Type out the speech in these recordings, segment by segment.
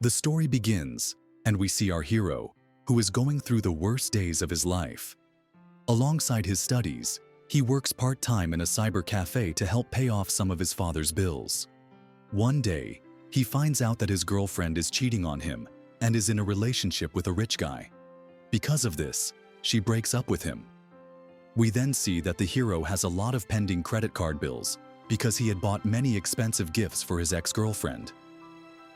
The story begins, and we see our hero, who is going through the worst days of his life. Alongside his studies, he works part-time in a cyber cafe to help pay off some of his father's bills. One day, he finds out that his girlfriend is cheating on him and is in a relationship with a rich guy. Because of this, she breaks up with him. We then see that the hero has a lot of pending credit card bills because he had bought many expensive gifts for his ex-girlfriend.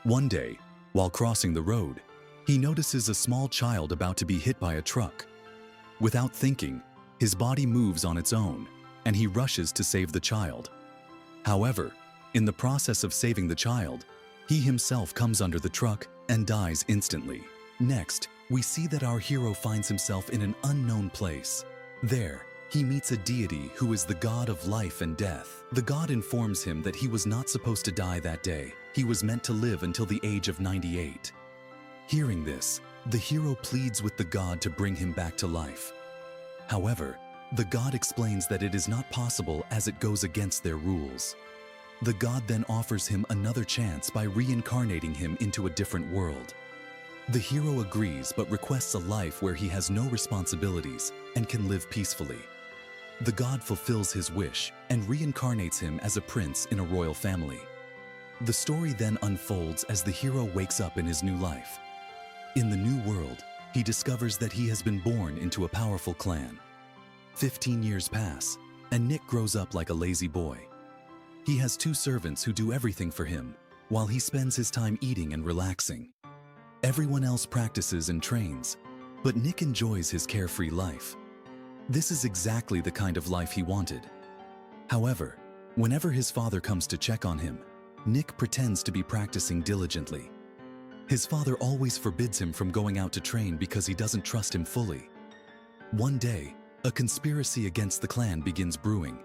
One day, while crossing the road, he notices a small child about to be hit by a truck. Without thinking, his body moves on its own, and he rushes to save the child. However, in the process of saving the child, he himself comes under the truck and dies instantly. Next, we see that our hero finds himself in an unknown place. There, he meets a deity who is the god of life and death. The god informs him that he was not supposed to die that day. He was meant to live until the age of 98. Hearing this, the hero pleads with the god to bring him back to life. However, the god explains that it is not possible as it goes against their rules. The god then offers him another chance by reincarnating him into a different world. The hero agrees but requests a life where he has no responsibilities and can live peacefully. The god fulfills his wish and reincarnates him as a prince in a royal family. The story then unfolds as the hero wakes up in his new life. In the new world, he discovers that he has been born into a powerful clan. 15 years pass, and Nick grows up like a lazy boy. He has 2 servants who do everything for him, while he spends his time eating and relaxing. Everyone else practices and trains, but Nick enjoys his carefree life. This is exactly the kind of life he wanted. However, whenever his father comes to check on him, Nick pretends to be practicing diligently. His father always forbids him from going out to train because he doesn't trust him fully. One day, a conspiracy against the clan begins brewing,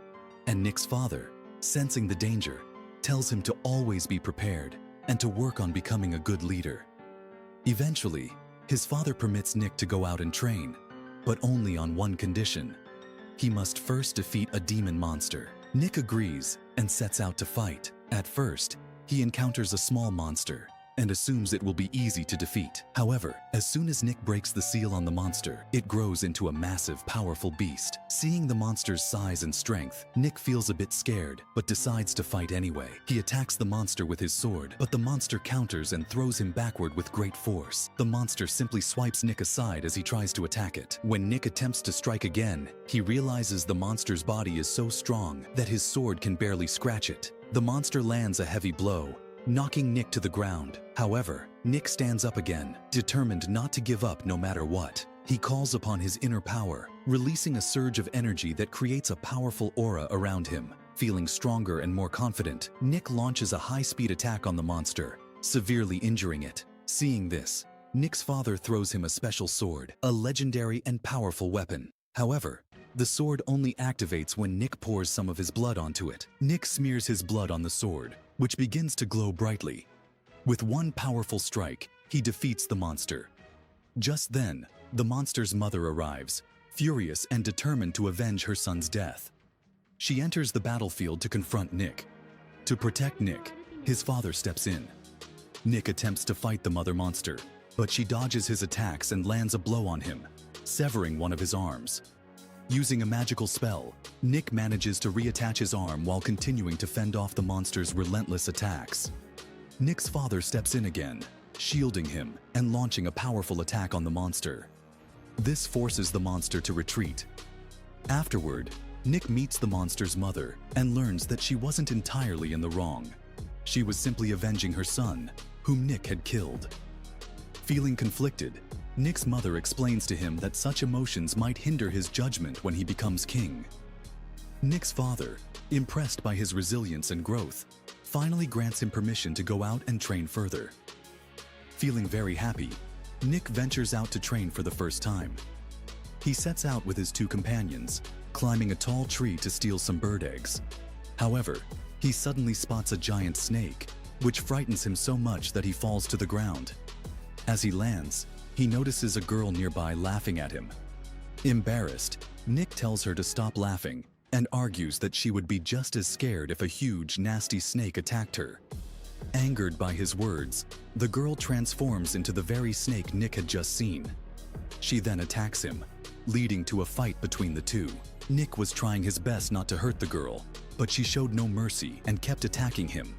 and Nick's father, sensing the danger, tells him to always be prepared and to work on becoming a good leader. Eventually, his father permits Nick to go out and train, but only on one condition. He must first defeat a demon monster. Nick agrees and sets out to fight. At first, he encounters a small monster and assumes it will be easy to defeat. However, as soon as Nick breaks the seal on the monster, it grows into a massive, powerful beast. Seeing the monster's size and strength, Nick feels a bit scared, but decides to fight anyway. He attacks the monster with his sword, but the monster counters and throws him backward with great force. The monster simply swipes Nick aside as he tries to attack it. When Nick attempts to strike again, he realizes the monster's body is so strong that his sword can barely scratch it. The monster lands a heavy blow, knocking Nick to the ground. However, Nick stands up again, determined not to give up no matter what. He calls upon his inner power, releasing a surge of energy that creates a powerful aura around him. Feeling stronger and more confident, Nick launches a high-speed attack on the monster, severely injuring it. Seeing this, Nick's father throws him a special sword, a legendary and powerful weapon. However, the sword only activates when Nick pours some of his blood onto it. Nick smears his blood on the sword, which begins to glow brightly. With one powerful strike, he defeats the monster. Just then, the monster's mother arrives, furious and determined to avenge her son's death. She enters the battlefield to confront Nick. To protect Nick, his father steps in. Nick attempts to fight the mother monster, but she dodges his attacks and lands a blow on him, severing one of his arms. Using a magical spell, Nick manages to reattach his arm while continuing to fend off the monster's relentless attacks. Nick's father steps in again, shielding him and launching a powerful attack on the monster. This forces the monster to retreat. Afterward, Nick meets the monster's mother and learns that she wasn't entirely in the wrong. She was simply avenging her son, whom Nick had killed. Feeling conflicted, Nick's mother explains to him that such emotions might hinder his judgment when he becomes king. Nick's father, impressed by his resilience and growth, finally grants him permission to go out and train further. Feeling very happy, Nick ventures out to train for the first time. He sets out with his 2 companions, climbing a tall tree to steal some bird eggs. However, he suddenly spots a giant snake, which frightens him so much that he falls to the ground. As he lands, he notices a girl nearby laughing at him. Embarrassed, Nick tells her to stop laughing and argues that she would be just as scared if a huge, nasty snake attacked her. Angered by his words, the girl transforms into the very snake Nick had just seen. She then attacks him, leading to a fight between the two. Nick was trying his best not to hurt the girl, but she showed no mercy and kept attacking him.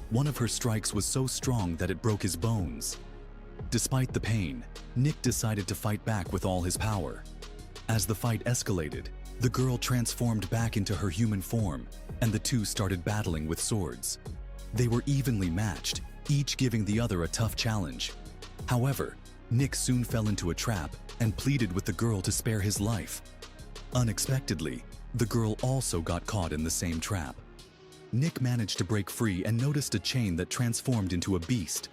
One of her strikes was so strong that it broke his bones. Despite the pain, Nick decided to fight back with all his power. As the fight escalated, the girl transformed back into her human form, and the two started battling with swords. They were evenly matched, each giving the other a tough challenge. However, Nick soon fell into a trap and pleaded with the girl to spare his life. Unexpectedly, the girl also got caught in the same trap. Nick managed to break free and noticed a chain that transformed into a beast.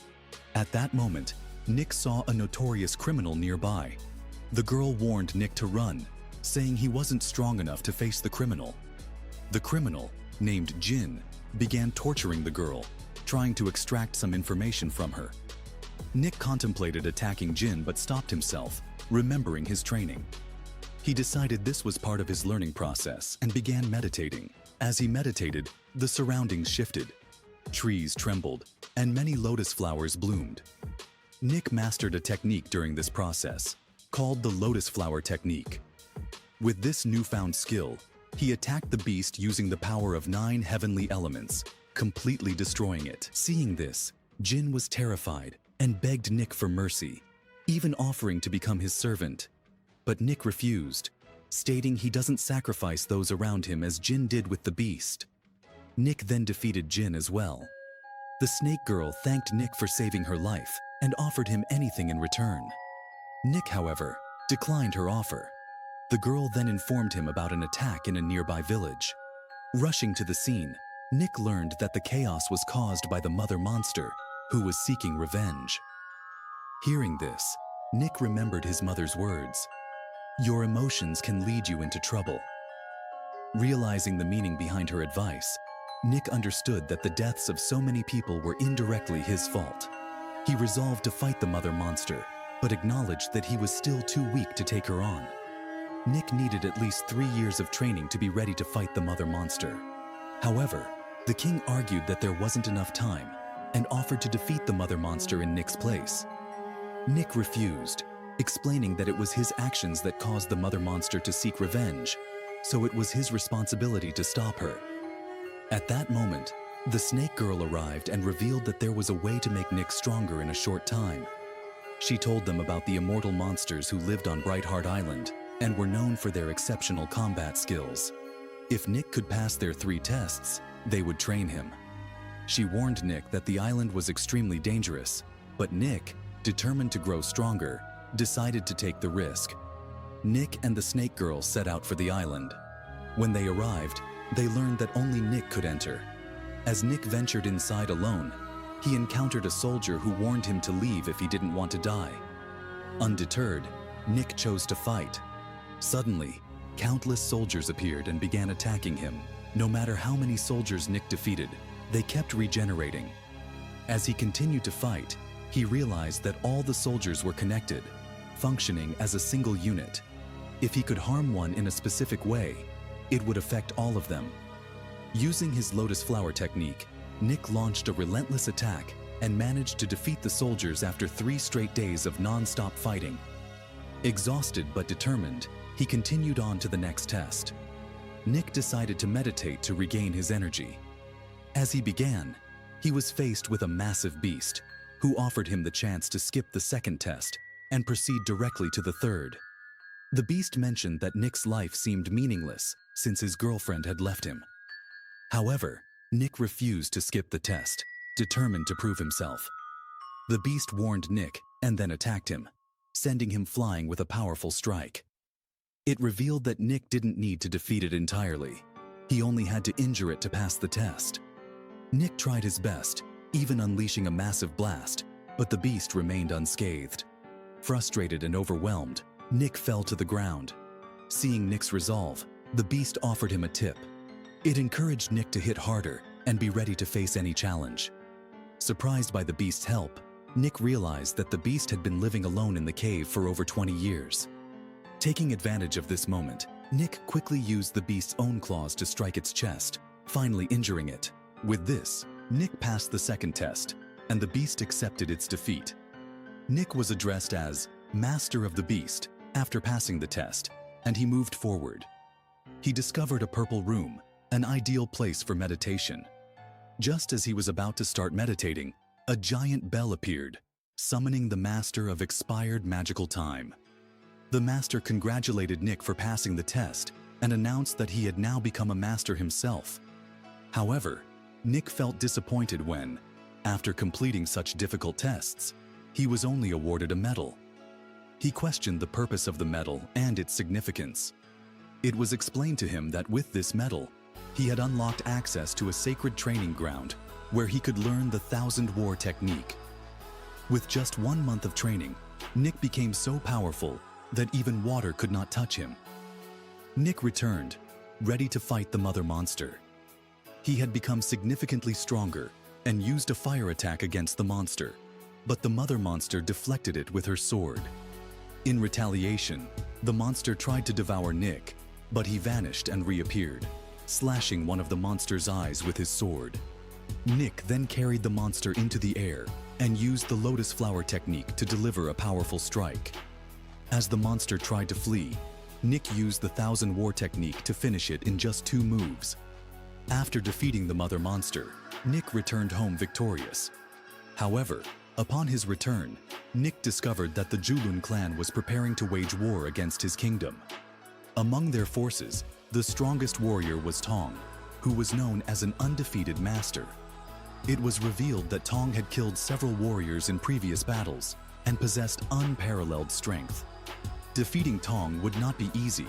At that moment, Nick saw a notorious criminal nearby. The girl warned Nick to run, saying he wasn't strong enough to face the criminal. The criminal, named Jin, began torturing the girl, trying to extract some information from her. Nick contemplated attacking Jin but stopped himself, remembering his training. He decided this was part of his learning process and began meditating. As he meditated, the surroundings shifted. Trees trembled, and many lotus flowers bloomed. Nick mastered a technique during this process, called the lotus flower technique. With this newfound skill, he attacked the beast using the power of 9 heavenly elements, completely destroying it. Seeing this, Jin was terrified and begged Nick for mercy, even offering to become his servant. But Nick refused, stating he doesn't sacrifice those around him as Jin did with the beast. Nick then defeated Jin as well. The snake girl thanked Nick for saving her life and offered him anything in return. Nick, however, declined her offer. The girl then informed him about an attack in a nearby village. Rushing to the scene, Nick learned that the chaos was caused by the mother monster, who was seeking revenge. Hearing this, Nick remembered his mother's words, "Your emotions can lead you into trouble." Realizing the meaning behind her advice, Nick understood that the deaths of so many people were indirectly his fault. He resolved to fight the mother monster, but acknowledged that he was still too weak to take her on. Nick needed at least 3 years of training to be ready to fight the mother monster. However, the king argued that there wasn't enough time and offered to defeat the mother monster in Nick's place. Nick refused, explaining that it was his actions that caused the mother monster to seek revenge, so it was his responsibility to stop her. At that moment, the snake girl arrived and revealed that there was a way to make Nick stronger in a short time. She told them about the immortal monsters who lived on Brightheart Island and were known for their exceptional combat skills. If Nick could pass their 3 tests, they would train him. She warned Nick that the island was extremely dangerous, but Nick, determined to grow stronger, decided to take the risk. Nick and the snake girl set out for the island. When they arrived, they learned that only Nick could enter. As Nick ventured inside alone, he encountered a soldier who warned him to leave if he didn't want to die. Undeterred, Nick chose to fight. Suddenly, countless soldiers appeared and began attacking him. No matter how many soldiers Nick defeated, they kept regenerating. As he continued to fight, he realized that all the soldiers were connected, functioning as a single unit. If he could harm one in a specific way, it would affect all of them. Using his lotus flower technique, Nick launched a relentless attack and managed to defeat the soldiers after 3 straight days of non-stop fighting. Exhausted but determined, he continued on to the next test. Nick decided to meditate to regain his energy. As he began, he was faced with a massive beast, who offered him the chance to skip the second test and proceed directly to the third. The beast mentioned that Nick's life seemed meaningless since his girlfriend had left him. However, Nick refused to skip the test, determined to prove himself. The beast warned Nick and then attacked him, sending him flying with a powerful strike. It revealed that Nick didn't need to defeat it entirely. He only had to injure it to pass the test. Nick tried his best, even unleashing a massive blast, but the beast remained unscathed. Frustrated and overwhelmed, Nick fell to the ground. Seeing Nick's resolve, the beast offered him a tip. It encouraged Nick to hit harder and be ready to face any challenge. Surprised by the beast's help, Nick realized that the beast had been living alone in the cave for over 20 years. Taking advantage of this moment, Nick quickly used the beast's own claws to strike its chest, finally injuring it. With this, Nick passed the second test, and the beast accepted its defeat. Nick was addressed as Master of the Beast after passing the test, and he moved forward. He discovered a purple room, an ideal place for meditation. Just as he was about to start meditating, a giant bell appeared, summoning the Master of Expired Magical Time. The Master congratulated Nick for passing the test and announced that he had now become a master himself. However, Nick felt disappointed when, after completing such difficult tests, he was only awarded a medal. He questioned the purpose of the medal and its significance. It was explained to him that with this medal, he had unlocked access to a sacred training ground where he could learn the Thousand War technique. With just 1 month of training, Nick became so powerful that even water could not touch him. Nick returned, ready to fight the Mother Monster. He had become significantly stronger and used a fire attack against the monster, but the Mother Monster deflected it with her sword. In retaliation, the monster tried to devour Nick, but he vanished and reappeared, slashing one of the monster's eyes with his sword. Nick then carried the monster into the air and used the lotus flower technique to deliver a powerful strike. As the monster tried to flee, Nick used the Thousand War technique to finish it in just 2 moves. After defeating the Mother Monster, Nick returned home victorious. However, upon his return, Nick discovered that the Julun clan was preparing to wage war against his kingdom. Among their forces, the strongest warrior was Tong, who was known as an undefeated master. It was revealed that Tong had killed several warriors in previous battles and possessed unparalleled strength. Defeating Tong would not be easy,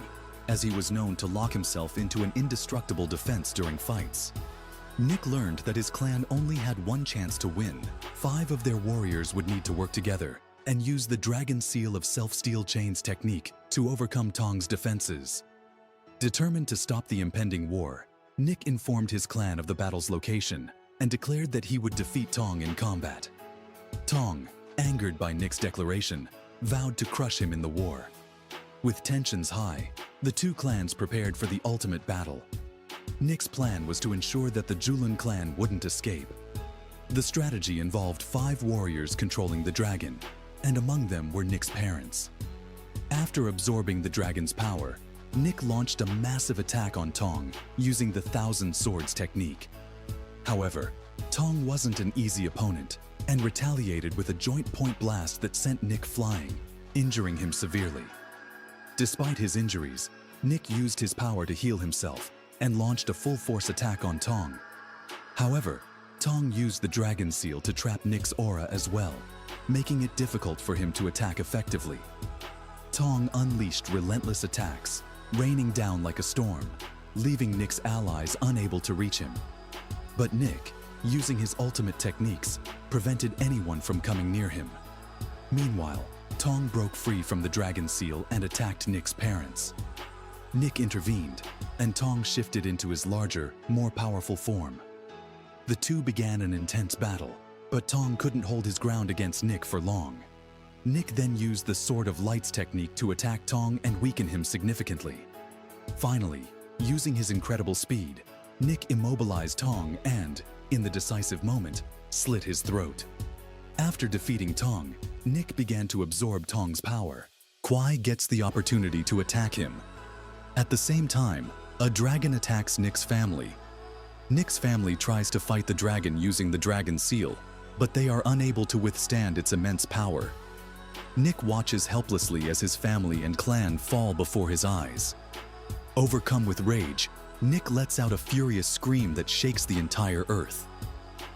as he was known to lock himself into an indestructible defense during fights. Nick learned that his clan only had 1 chance to win. 5 of their warriors would need to work together and use the Dragon Seal of Self-Steel Chains technique to overcome Tong's defenses. Determined to stop the impending war, Nick informed his clan of the battle's location and declared that he would defeat Tong in combat. Tong, angered by Nick's declaration, vowed to crush him in the war. With tensions high, the 2 clans prepared for the ultimate battle. Nick's plan was to ensure that the Julun clan wouldn't escape. The strategy involved 5 warriors controlling the dragon, and among them were Nick's parents. After absorbing the dragon's power, Nick launched a massive attack on Tong using the Thousand Swords technique. However, Tong wasn't an easy opponent and retaliated with a joint point blast that sent Nick flying, injuring him severely. Despite his injuries, Nick used his power to heal himself and launched a full-force attack on Tong. However, Tong used the Dragon Seal to trap Nick's aura as well, making it difficult for him to attack effectively. Tong unleashed relentless attacks, raining down like a storm, leaving Nick's allies unable to reach him. But Nick, using his ultimate techniques, prevented anyone from coming near him. Meanwhile, Tong broke free from the Dragon Seal and attacked Nick's parents. Nick intervened, and Tong shifted into his larger, more powerful form. The 2 began an intense battle, but Tong couldn't hold his ground against Nick for long. Nick then used the Sword of Lights technique to attack Tong and weaken him significantly. Finally, using his incredible speed, Nick immobilized Tong and, in the decisive moment, slit his throat. After defeating Tong, Nick began to absorb Tong's power. Kwai gets the opportunity to attack him. At the same time, a dragon attacks Nick's family. Nick's family tries to fight the dragon using the Dragon Seal, but they are unable to withstand its immense power. Nick watches helplessly as his family and clan fall before his eyes. Overcome with rage, Nick lets out a furious scream that shakes the entire earth.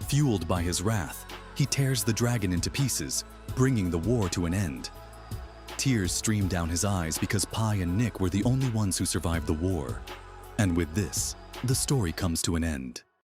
Fueled by his wrath, he tears the dragon into pieces, bringing the war to an end. Tears stream down his eyes because Pai and Nick were the only ones who survived the war. And with this, the story comes to an end.